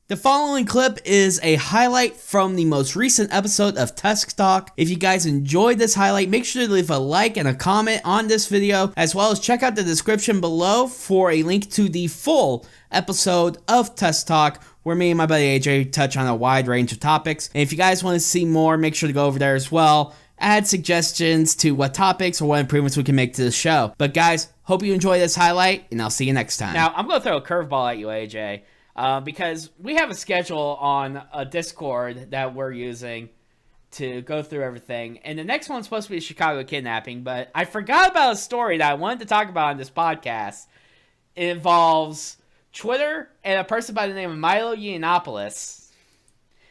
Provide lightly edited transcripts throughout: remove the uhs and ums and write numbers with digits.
The following clip is a highlight from the most recent episode of Tusk Talk. If you guys enjoyed this highlight, make sure to leave a like and a comment on this video, as well as check out the description below for a link to the full episode of Tusk Talk, where me and my buddy AJ touch on a wide range of topics. And if you guys want to see more, make sure to go over there as well. Add suggestions to what topics or what improvements we can make to the show. But guys, hope you enjoy this highlight, and I'll see you next time. Now, I'm going to throw a curveball at you, AJ. Because we have a schedule on a Discord that we're using to go through everything. And the next one's supposed to be Chicago kidnapping, but I forgot about a story that I wanted to talk about on this podcast. It involves Twitter and a person by the name of Milo Yiannopoulos.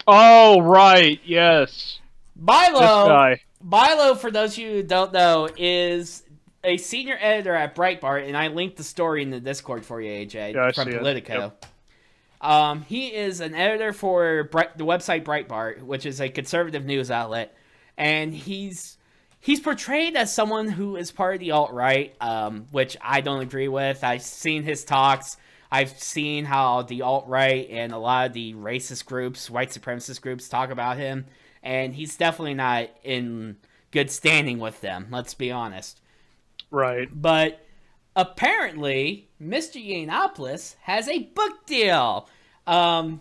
Oh, right, yes. Milo, for those of you who don't know, is a senior editor at Breitbart, and I linked the story in the Discord for you, AJ, from Politico. Yep. He is an editor for the website Breitbart, which is a conservative news outlet, and he's portrayed as someone who is part of the alt-right, which I don't agree with. I've seen his talks. I've seen how the alt-right and a lot of the racist groups, white supremacist groups, talk about him, and he's definitely not in good standing with them, let's be honest. Right. But apparently, Mr. Yiannopoulos has a book deal. And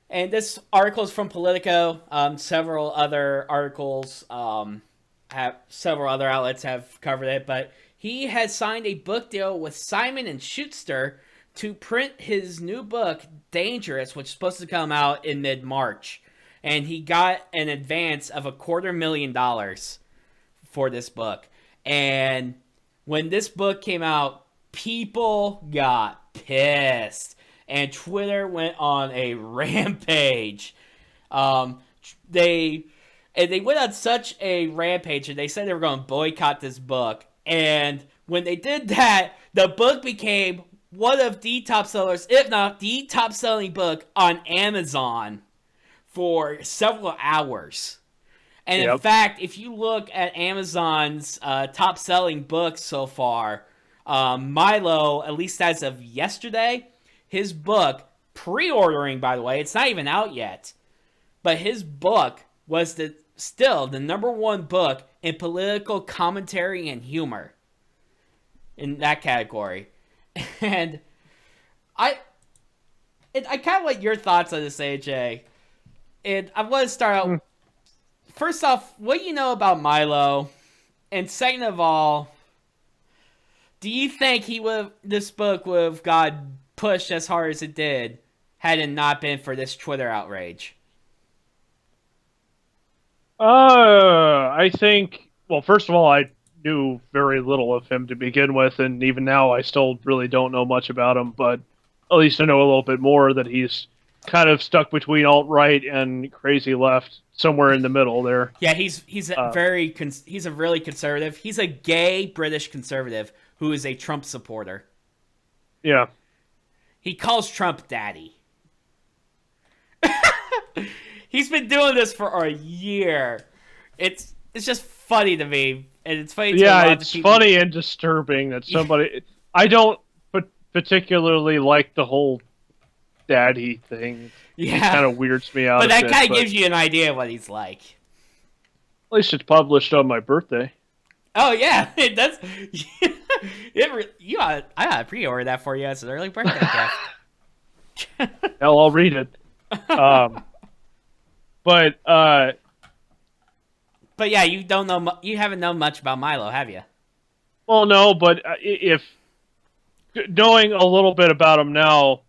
this article is from Politico. Several other articles, several other outlets have covered it. But he has signed a book deal with Simon Schuster to print his new book, Dangerous, which is supposed to come out in mid-March. And he got an advance of $250,000 for this book. And when this book came out, people got pissed, and Twitter went on a rampage. They went on such a rampage, and they said they were going to boycott this book. And when they did that, the book became one of the top sellers, if not the top selling book on Amazon for several hours. And in fact, if you look at Amazon's top-selling books so far, Milo, at least as of yesterday, his book, pre-ordering, by the way, it's not even out yet, but his book was still the #1 book in political commentary and humor in that category. And I kind of like your thoughts on this, AJ. And I want to start out... First off, what do you know about Milo? And second of all, do you think this book would have got pushed as hard as it did had it not been for this Twitter outrage? I think, well, first of all, I knew very little of him to begin with, and even now I still really don't know much about him, but at least I know a little bit more that he's kind of stuck between alt-right and crazy left, somewhere in the middle there. Yeah, he's a really conservative. He's a gay British conservative who is a Trump supporter. Yeah. He calls Trump daddy. He's been doing this for a year. It's just funny to me, and it's funny to a lot it's funny and disturbing that somebody... I don't particularly like the whole daddy thing. Yeah, it kind of weirds me out. But that kind of gives you an idea of what he's like. At least it's published on my birthday. Oh yeah, it does. I gotta pre-order that for you as an early birthday gift. Hell, I'll read it. But yeah, you don't know. You haven't known much about Milo, have you? Well, no, but if knowing a little bit about him now.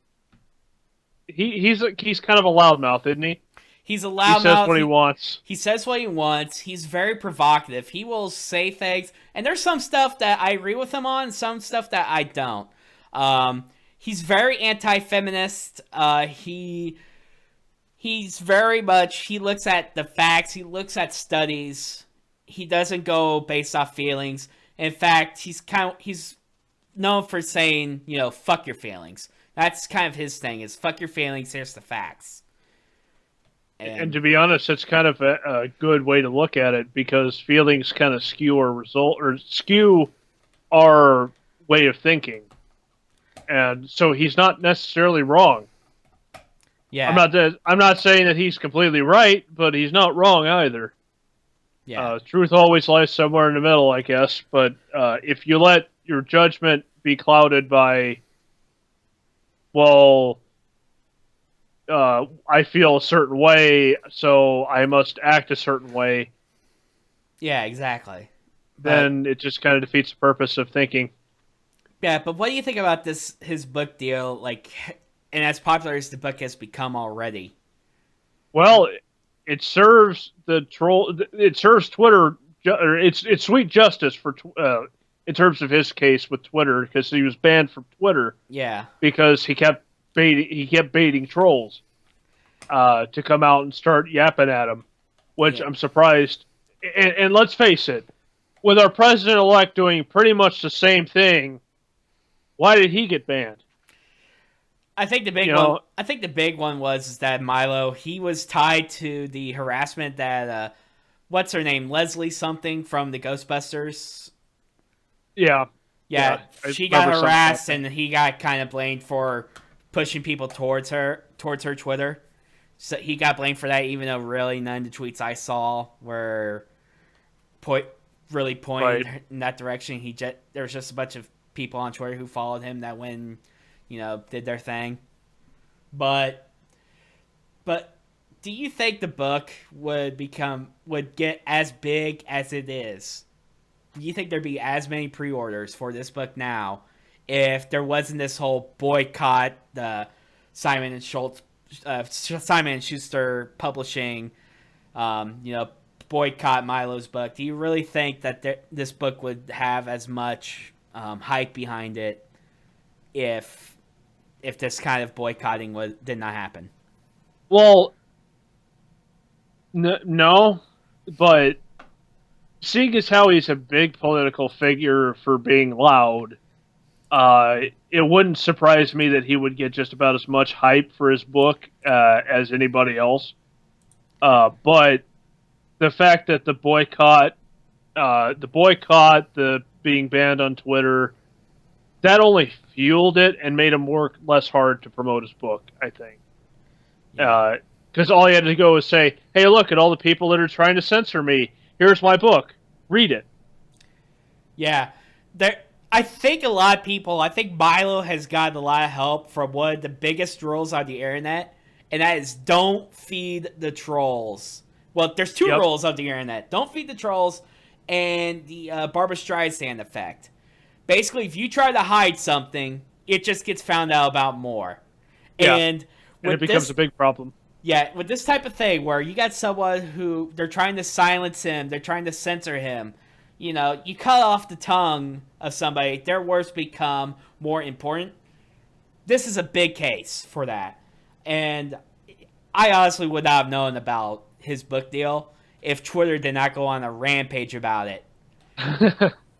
He's kind of a loudmouth, isn't he? He's a loudmouth. He says what he wants. He says what he wants. He's very provocative. He will say things, and there's some stuff that I agree with him on, some stuff that I don't. He's very anti-feminist. He's very much. He looks at the facts. He looks at studies. He doesn't go based off feelings. In fact, he's known for saying, fuck your feelings. That's kind of his thing, is fuck your feelings, here's the facts. And to be honest, it's kind of a good way to look at it, because feelings kind of skew our way of thinking. And so he's not necessarily wrong. Yeah. I'm not saying that he's completely right, but he's not wrong either. Yeah. Truth always lies somewhere in the middle, I guess. But if you let your judgment be clouded by, well, I feel a certain way, so I must act a certain way, Yeah, exactly. But then it just kind of defeats the purpose of thinking. yeah, but what do you think about his book deal, like, and as popular as the book has become already? Well, it serves the troll. It serves Twitter. It's sweet justice for in terms of his case with Twitter, because he was banned from Twitter Yeah. because he kept baiting trolls to come out and start yapping at him, which Yeah. I'm surprised. And let's face it, with our president elect doing pretty much the same thing, why did he get banned? I think the big one. I think the big one was is that Milo, he was tied to the harassment that what's her name, Leslie something from the Ghostbusters. Yeah, Yeah, I she got remember harassed, something. and he got kind of blamed for pushing people towards her Twitter. So he got blamed for that, even though really none of the tweets I saw were really pointed Right. in that direction. There was just a bunch of people on Twitter who followed him that went, did their thing. But do you think the book would get as big as it is? Do you think there'd be as many pre-orders for this book now if there wasn't this whole boycott, the Simon and Schuster publishing, boycott Milo's book? Do you really think that this book would have as much hype behind it if this kind of boycotting did not happen? Well, no, but seeing as how he's a big political figure for being loud, it wouldn't surprise me that he would get just about as much hype for his book as anybody else. But the fact that the being banned on Twitter, that only fueled it and made him work less hard to promote his book, I think. Yeah. Because all he had to go was say, hey, look at all the people that are trying to censor me. Here's my book. Read it. Yeah. I think a lot of people, I think Milo has gotten a lot of help from one of the biggest rules on the internet, and that is don't feed the trolls. Well, there's two rules of the internet. Don't feed the trolls and the Barbra Streisand effect. Basically, if you try to hide something, it just gets found out about more. Yeah. And it becomes a big problem. Yeah, with this type of thing where you got someone who they're trying to silence him, they're trying to censor him, you cut off the tongue of somebody, their words become more important. This is a big case for that. And I honestly would not have known about his book deal if Twitter did not go on a rampage about it.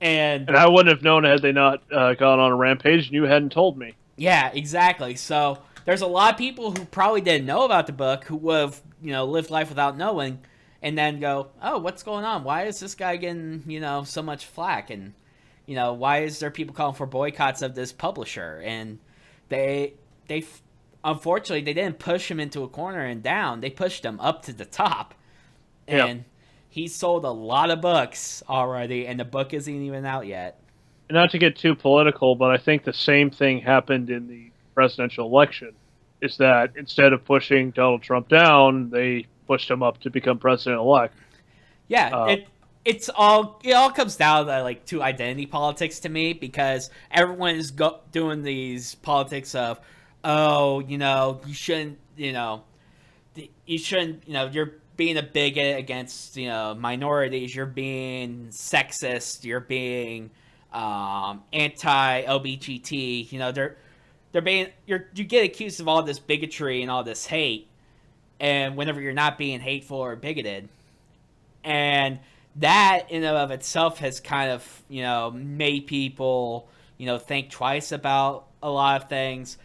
And I wouldn't have known had they not gone on a rampage and you hadn't told me. Yeah, exactly. So there's a lot of people who probably didn't know about the book who would have, lived life without knowing, and then go, oh, what's going on? Why is this guy getting, so much flack? And, why is there people calling for boycotts of this publisher? And they unfortunately, they didn't push him into a corner and down. They pushed him up to the top. And he's sold a lot of books already, and the book isn't even out yet. Not to get too political, but I think the same thing happened in the presidential election, is that instead of pushing Donald Trump down, they pushed him up to become president-elect. Yeah, it all comes down to identity politics to me, because everyone is doing these politics of, oh, you shouldn't, you're being a bigot against, minorities, you're being sexist, you're being anti-LGBT, they're being you get accused of all this bigotry and all this hate, and whenever you're not being hateful or bigoted, and that in and of itself has kind of made people think twice about a lot of things.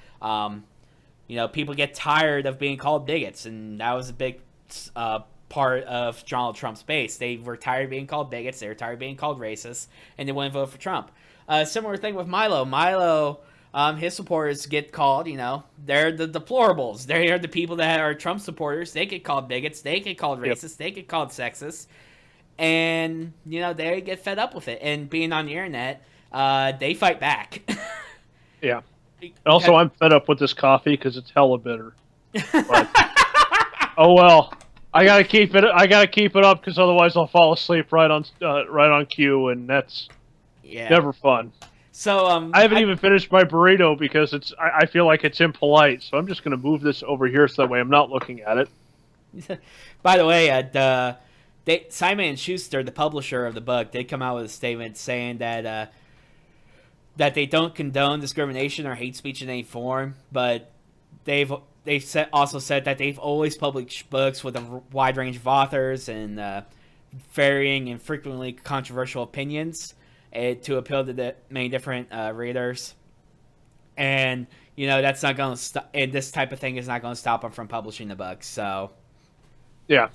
People get tired of being called bigots, and that was a big part of Donald Trump's base. They were tired of being called bigots, they were tired of being called racist, and they wouldn't vote for Trump. Similar thing with Milo. his supporters get called, they're the deplorables. They're the people that are Trump supporters. They get called bigots. They get called racist. Yep. They get called sexist. And, they get fed up with it. And being on the internet, they fight back. Yeah. Also, I'm fed up with this coffee because it's hella bitter. But, oh well, I gotta keep it. I gotta keep it up because otherwise I'll fall asleep right on cue, and that's never fun. So I haven't even finished my burrito because I feel like it's impolite. So I'm just gonna move this over here so that way I'm not looking at it. By the way, Simon Schuster, the publisher of the book, did come out with a statement saying that they don't condone discrimination or hate speech in any form, but they've also said that they've always published books with a wide range of authors and varying and frequently controversial opinions to appeal to many different readers. And, that's not going to stop, and this type of thing is not going to stop them from publishing the book. So, yeah.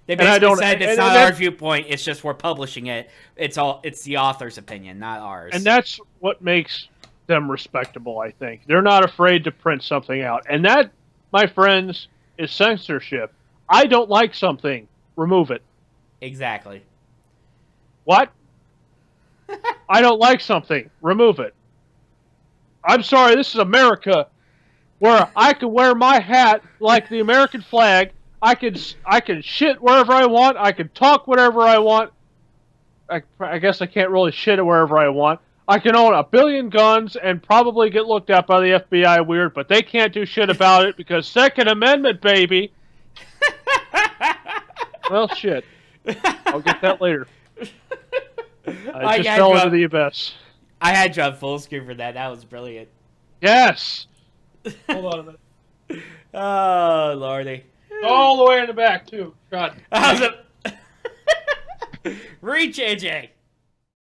They basically said it's not our viewpoint, it's just we're publishing it. It's the author's opinion, not ours. And that's what makes them respectable, I think. They're not afraid to print something out. And that, my friends, is censorship. I don't like something. Remove it. Exactly. What? I don't like something. Remove it. I'm sorry, this is America, where I can wear my hat like the American flag. I can shit wherever I want. I can talk whatever I want. I guess I can't really shit it wherever I want. I can own 1 billion guns and probably get looked at by the FBI weird, but they can't do shit about it because Second Amendment, baby. Well, shit. I'll get that later. I just fell into the abyss. I had you on full screen for that. That was brilliant. Yes. Hold on a minute. Oh, Lordy. All the way in the back, too. God. Reach, AJ.